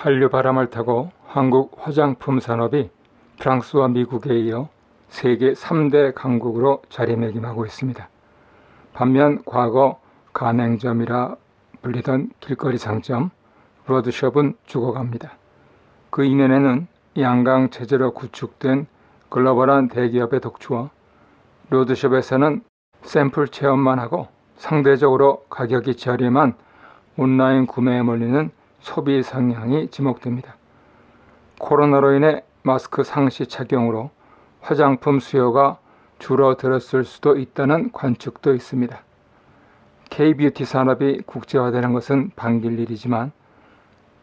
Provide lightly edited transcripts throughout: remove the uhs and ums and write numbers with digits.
한류 바람을 타고 한국 화장품 산업이 프랑스와 미국에 이어 세계 3대 강국으로 자리매김하고 있습니다. 반면 과거 가맹점이라 불리던 길거리 상점 로드숍은 죽어갑니다. 그 이면에는 양강 체제로 구축된 글로벌한 대기업의 독주와 로드숍에서는 샘플 체험만 하고 상대적으로 가격이 저렴한 온라인 구매에 몰리는 소비 성향이 지목됩니다. 코로나로 인해 마스크 상시 착용으로 화장품 수요가 줄어들었을 수도 있다는 관측도 있습니다. K-뷰티 산업이 국제화되는 것은 반길 일이지만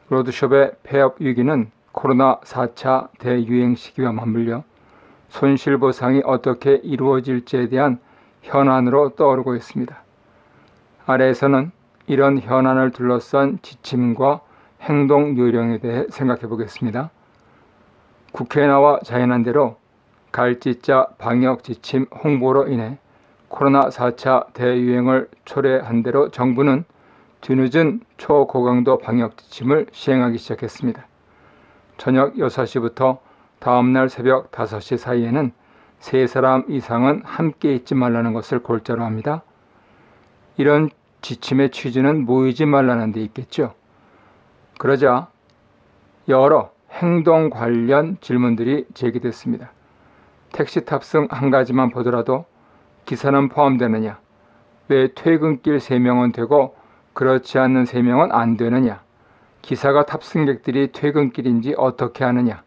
로드숍의 폐업 위기는 코로나 4차 대유행 시기와 맞물려 손실보상이 어떻게 이루어질지에 대한 현안으로 떠오르고 있습니다. 아래에서는 이런 현안을 둘러싼 지침과 행동 요령에 대해 생각해 보겠습니다. 국회에 나와 자연한 대로 갈지자 방역 지침 홍보로 인해 코로나 4차 대유행을 초래한 대로 정부는 뒤늦은 초고강도 방역 지침을 시행하기 시작했습니다. 저녁 6시부터 다음날 새벽 5시 사이에는 3사람 이상은 함께 있지 말라는 것을 골자로 합니다. 이런 지침의 취지는 모이지 말라는 데 있겠죠. 그러자 여러 행동 관련 질문들이 제기됐습니다. 택시 탑승 한 가지만 보더라도 기사는 포함되느냐? 왜 퇴근길 3명은 되고 그렇지 않는 3명은 안 되느냐? 기사가 탑승객들이 퇴근길인지 어떻게 하느냐?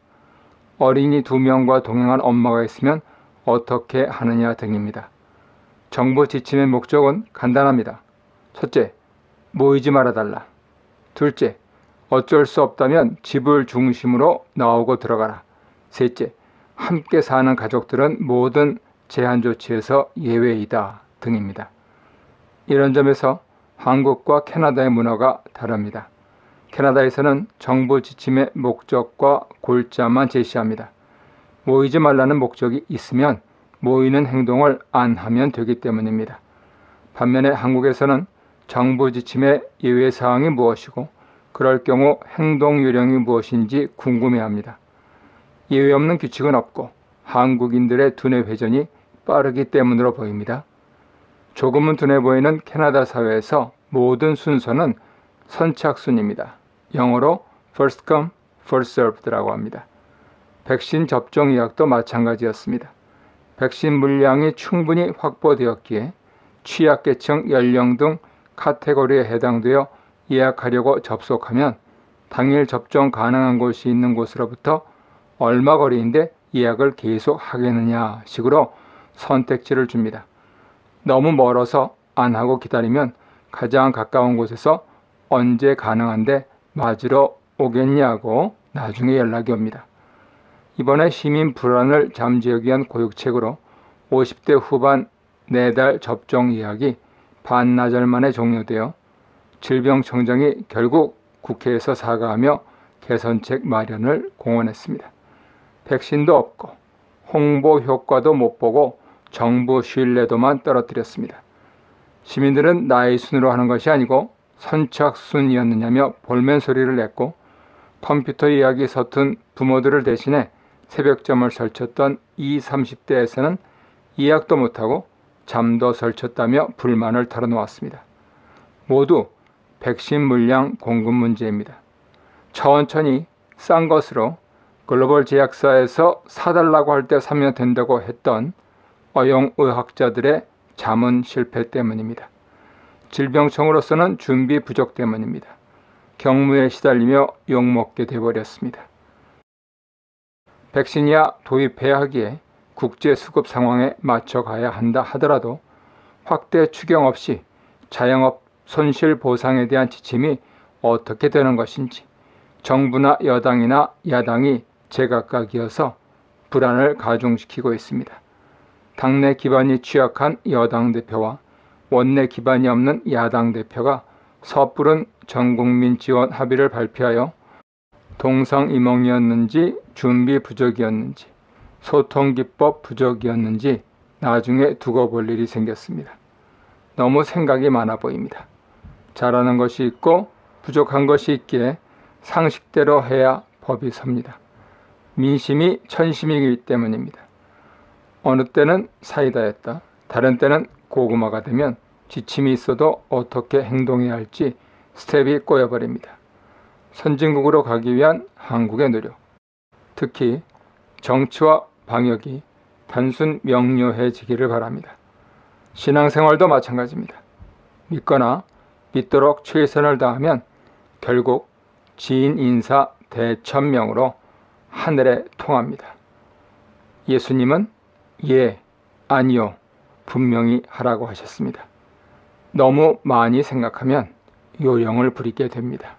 어린이 2명과 동행한 엄마가 있으면 어떻게 하느냐 등입니다. 정부 지침의 목적은 간단합니다. 첫째, 모이지 말아달라. 둘째, 어쩔 수 없다면 집을 중심으로 나오고 들어가라. 셋째, 함께 사는 가족들은 모든 제한 조치에서 예외이다 등입니다. 이런 점에서 한국과 캐나다의 문화가 다릅니다. 캐나다에서는 정부 지침의 목적과 골자만 제시합니다. 모이지 말라는 목적이 있으면 모이는 행동을 안 하면 되기 때문입니다. 반면에 한국에서는 정부 지침의 예외사항이 무엇이고 그럴 경우 행동 요령이 무엇인지 궁금해합니다. 예외 없는 규칙은 없고 한국인들의 두뇌 회전이 빠르기 때문으로 보입니다. 조금은 둔해 보이는 캐나다 사회에서 모든 순서는 선착순입니다. 영어로 first come, first served라고 합니다. 백신 접종 예약도 마찬가지였습니다. 백신 물량이 충분히 확보되었기에 취약계층, 연령 등 카테고리에 해당되어 예약하려고 접속하면 당일 접종 가능한 곳이 있는 곳으로부터 얼마 거리인데 예약을 계속 하겠느냐 식으로 선택지를 줍니다. 너무 멀어서 안 하고 기다리면 가장 가까운 곳에서 언제 가능한데 맞으러 오겠냐고 나중에 연락이 옵니다. 이번에 시민 불안을 잠재우기 위한 고육책으로 50대 후반 4달 접종 예약이 반나절 만에 종료되어 질병청정이 결국 국회에서 사과하며 개선책 마련을 공언했습니다. 백신도 없고 홍보 효과도 못 보고 정부 신뢰도만 떨어뜨렸습니다. 시민들은 나이 순으로 하는 것이 아니고 선착순이었느냐며 볼멘 소리를 냈고 컴퓨터 예약이 서툰 부모들을 대신해 새벽잠을 설쳤던 20, 30대에서는 예약도 못하고 잠도 설쳤다며 불만을 털어놓았습니다. 모두 백신 물량 공급 문제입니다. 천천히 싼 것으로 글로벌 제약사에서 사달라고 할 때 사면 된다고 했던 어용의학자들의 자문 실패 때문입니다. 질병청으로서는 준비 부족 때문입니다. 경무에 시달리며 욕먹게 돼버렸습니다. 백신이야 도입해야 하기에 국제 수급 상황에 맞춰가야 한다 하더라도 확대 추경 없이 자영업 손실 보상에 대한 지침이 어떻게 되는 것인지 정부나 여당이나 야당이 제각각이어서 불안을 가중시키고 있습니다. 당내 기반이 취약한 여당 대표와 원내 기반이 없는 야당 대표가 섣부른 전국민 지원 합의를 발표하여 동성이몽이었는지 준비 부족이었는지 소통기법 부족이었는지 나중에 두고 볼 일이 생겼습니다. 너무 생각이 많아 보입니다. 잘하는 것이 있고 부족한 것이 있기에 상식대로 해야 법이 섭니다. 민심이 천심이기 때문입니다. 어느 때는 사이다였다, 다른 때는 고구마가 되면 지침이 있어도 어떻게 행동해야 할지 스텝이 꼬여버립니다. 선진국으로 가기 위한 한국의 노력, 특히 정치와 방역이 단순 명료해지기를 바랍니다. 신앙생활도 마찬가지입니다. 믿거나 믿도록 최선을 다하면 결국 지인 인사 대천명으로 하늘에 통합니다. 예수님은 예, 아니요, 분명히 하라고 하셨습니다. 너무 많이 생각하면 요령을 부리게 됩니다.